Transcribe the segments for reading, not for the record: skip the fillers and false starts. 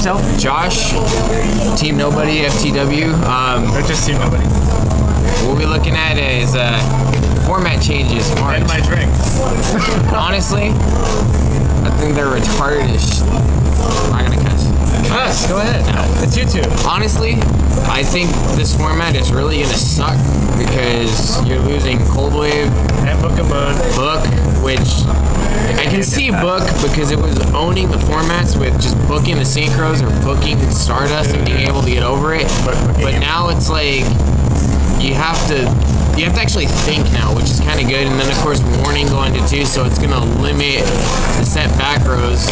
yourself. Josh, Team Nobody, FTW. Or just Team Nobody. What we're looking at is format changes. March. And my drink. Honestly, I think they're retarded as I'm not gonna cuss. Cuss, go ahead. No. It's YouTube. Honestly, I think this format is really gonna suck because you're losing Cold Wave And Book of Moon. Book, which I can see Book because it was owning the formats with just booking the synchros or booking Stardust and being able to get over it. But now it's like you have to actually think now, which is kind of good. And then of course warning going to 2, so it's gonna limit the set back rows.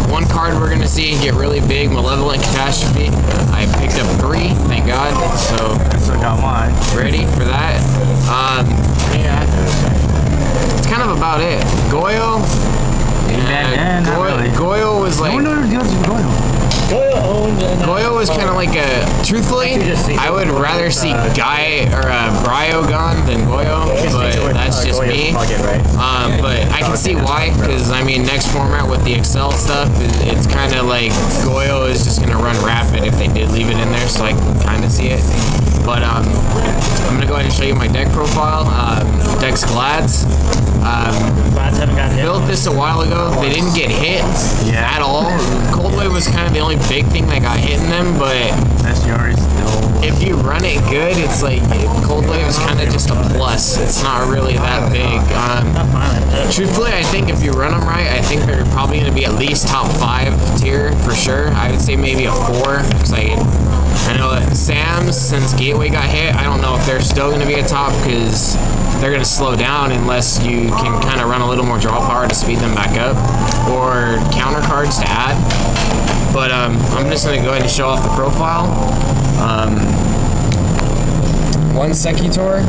One card we're gonna see get really big, Malevolent Catastrophe. I picked up 3, thank God. So I still got mine. ready for that. Yeah. It's kind of about it. Goyo. Not really. Goyo was like. No one knows what deals with Goyo. Goyo was kind of like a. Truthfully, I would rather see Guy or Bryo gone than Goyo, but that's just me. But I can see why, because I mean, next format with the Excel stuff, it's kind of like Goyo is just gonna run rapid if they did leave it in there, so I can kind of see it. But I'm gonna go ahead and show you my deck profile. Deck's Glads. Glads haven't got hit. Built this a while ago. They didn't get hit at all. Cold Wave was kind of the only big thing that got hit in them, but That's yours. No. if you run it good, it's like Cold Wave is kind of just a plus. It's not really that big. Truthfully, I think if you run them right, I think they're probably going to be at least top 5 tier for sure. I would say maybe a 4 because I know that Sam's, since Gateway got hit, I don't know if they're still going to be a top because they're going to slow down unless you can kind of run a little more draw power to speed them back up or counter cards to add. But I'm just going to go ahead and show off the profile. One Secutor.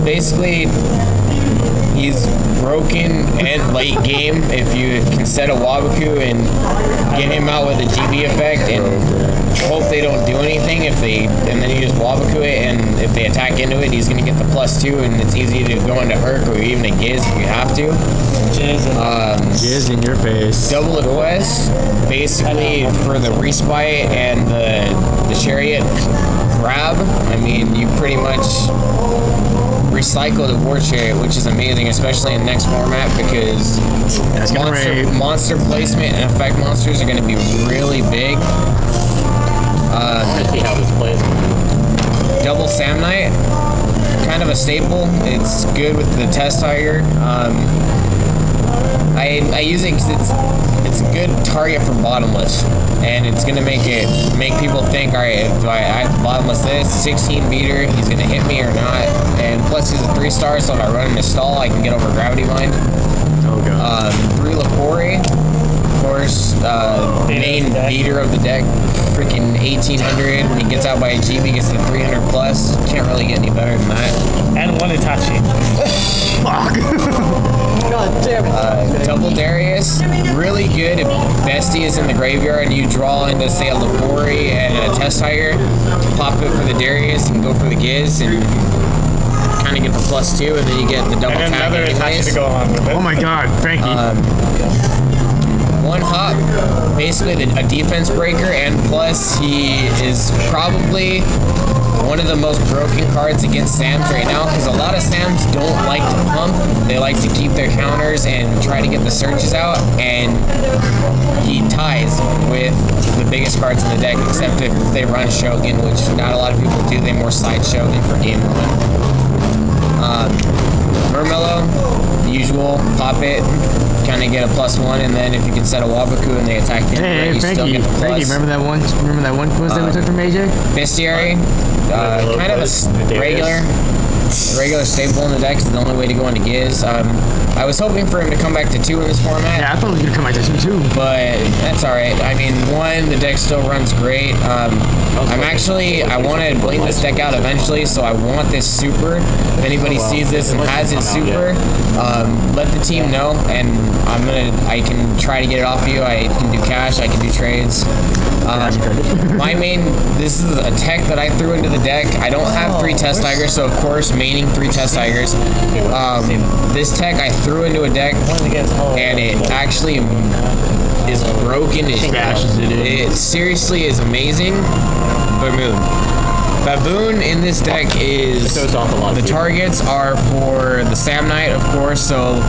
Basically, he's broken and late game if you can set a Wabaku and get him out with a GB effect and hope they don't do anything and then you just Wabaku it, and if they attack into it, he's going to get the +2, and it's easy to go into Herc or even a Giz if you have to. Jizz in your face. Double Quest, basically for the Respite and the Chariot grab. I mean, you pretty much recycle the War Chariot, which is amazing, especially in next format because monster placement and effect monsters are going to be really big. Let's see how this plays. Double Sam Knight, kind of a staple. It's good with the Test Tiger. I use it because it's a good target for bottomless, and it's gonna make people think, all right, do I have to bottomless this 16 meter? He's gonna hit me or not? And plus he's a 3-star, so if I run into stall, I can get over Gravity Bind. Oh god. 3 Lapori, of course, main beater of the deck. Freaking 1800. When he gets out by a GB, gets to 300 plus. Can't really get any better than that. And one Itachi. Fuck. God damn it. Double Darius, really good if Bestie is in the graveyard and you draw into, say, a Lapori and a Test Tiger, pop it for the Darius and go for the Giz and kind of get the +2, and then you get the double And tap another Itachi anyways. to go along with it. Oh my god, Frankie. One hop, basically a defense breaker, and plus he is probably one of the most broken cards against Sams right now because a lot of Sams don't like to pump. They like to keep their counters and try to get the searches out, and he ties with the biggest cards in the deck except if they run Shogun, which not a lot of people do. They more side Shogun for game 1. Murmello, the usual, pop it, kind of get a +1, and then if you can set a Wabaku and they attack the Hey, you Frankie, still get the plus. Frankie, remember that one quiz that we took from AJ? Bestiary, kind of a regular staple in the deck. Is the only way to go into Giz. I was hoping for him to come back to 2 in this format. Yeah, I thought he was gonna come back to 2 too. But that's alright. I mean, 1, the deck still runs great. I want to bling this deck out eventually, so I want this super. If anybody sees this and has it super, let the team know, and I can try to get it off of you. I can do cash, I can do trades. This is a tech that I threw into the deck. I don't have 3 Test Tigers, so of course, maining 3 Test Tigers. This tech I threw into a deck, and it actually is broken. It seriously is amazing. Baboon in this deck is the targets are for the Sam Knight, of course. So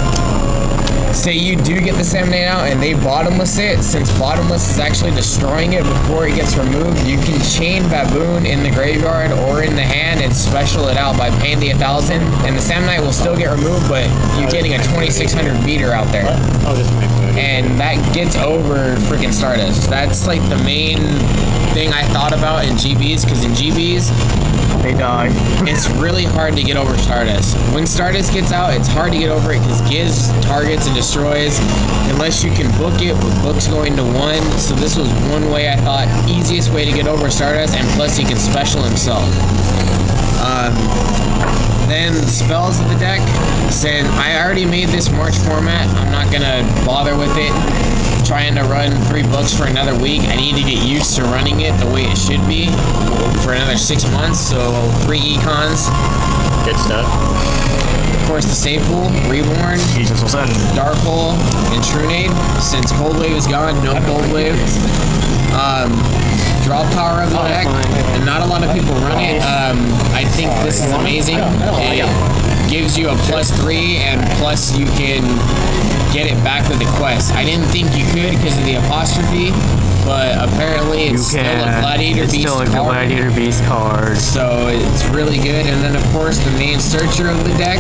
say you do get the Sam Knight out and they bottomless it, since bottomless is actually destroying it before it gets removed, you can chain Baboon in the graveyard or in the hand and special it out by paying the 1,000, and the Sam Knight will still get removed, but you're getting a 2,600 beater out there. And that gets over freaking Stardust. That's like the main thing I thought about in GBs, because in GBs, they die. It's really hard to get over Stardust. When Stardust gets out, it's hard to get over it because Giz targets and destroys unless you can book it with books going to 1. So this was one way I thought easiest way to get over Stardust, and plus he can special himself. Then the spells of the deck. Since I already made this March format, I'm not gonna bother with it. Trying to run 3 books for another week. I need to get used to running it the way it should be for another 6 months. So 3 econs. Good stuff. Of course, the staple, Reborn, Dark Hole, and Trunade. Since Cold Wave is gone, no Cold Wave. Draw power of the deck, and not a lot of people run it. I think this is amazing. It gives you a +3, and plus you can get it back with the quest. I didn't think you could because of the apostrophe, but apparently it's still a Gladiator Beast card. So it's really good. And then of course the main searcher of the deck,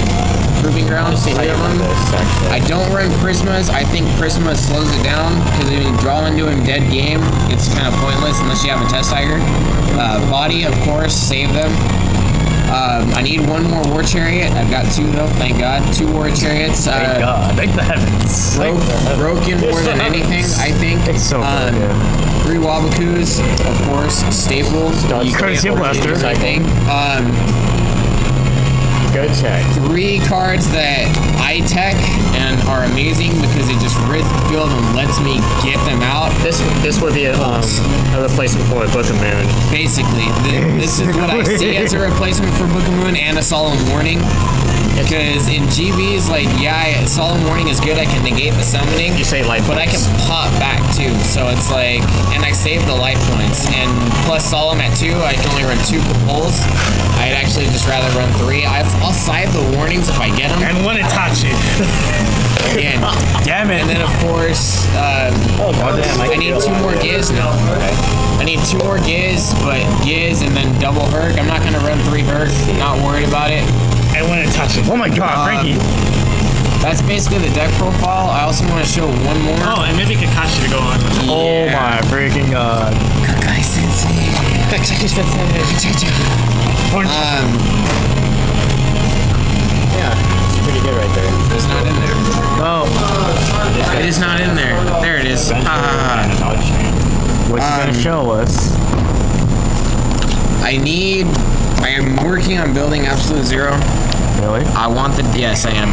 Proving Grounds, 3 of them. I don't run Prismas. I think Prisma slows it down because if you draw into him dead game, it's kind of pointless unless you have a Test Tiger. Body, of course, save them. I need 1 more War Chariot. I've got 2 though, thank God. 2 War Chariots. Thank God. Thank the heavens. Broken more than anything, I think. It's so good, 3 Wabakus, of course. Staples. Courtesy of Lester. I think. Good check. 3 cards that I tech and are amazing because it just rips the field and lets me get them out. This would be a replacement for a Book of Moon. Basically, this is what I see as a replacement for Book of Moon and a Solemn Warning. Because in GBs, like, yeah, Solemn Warning is good. I can negate the summoning. You say life but points. I can pop back too. So it's like, and I save the life points. And plus Solemn at 2, I can only run 2 pulls. I'd actually just rather run 3. I'll side the warnings if I get them. And 1 Itachi. Again. Damn it. And then of course, I need 2 more Giz now. I need 2 more Giz, but Giz and then double Herc. I'm not gonna run 3 Herc. Not worried about it. And 1 Itachi. Oh my God, Frankie. That's basically the deck profile. I also want to show 1 more. Oh, and maybe Kakashi to go on. Yeah. Oh my freaking God. Kakai Sensei. Yeah, it's pretty good right there. It's not in there. Oh. It is not in there. There it is. What's it gonna show us? I am working on building Absolute Zero. Really? Yes, I am.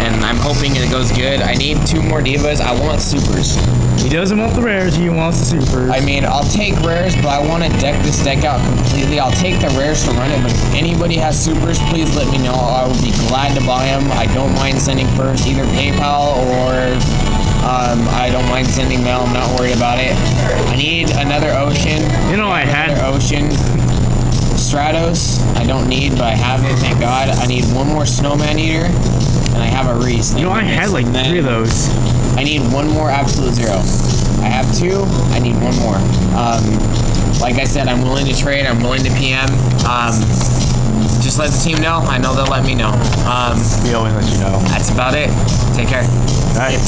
And I'm hoping it goes good. I need 2 more divas. I want supers. He doesn't want the rares, he wants the supers. I mean, I'll take rares, but I want to deck this deck out completely. I'll take the rares to run it, but if anybody has supers, please let me know. I will be glad to buy them. I don't mind sending first, either PayPal or I don't mind sending mail. I'm not worried about it. I need another Ocean. You know, I had Another Ocean. Stratos, I don't need, but I have it, thank God. I need 1 more Snowman Eater, and I have a Reese. You know, I had like 3 of those. I need 1 more Absolute Zero. I have 2, I need 1 more. Like I said, I'm willing to trade, I'm willing to PM. Just let the team know. I know they'll let me know. We always let you know. That's about it. Take care. All right.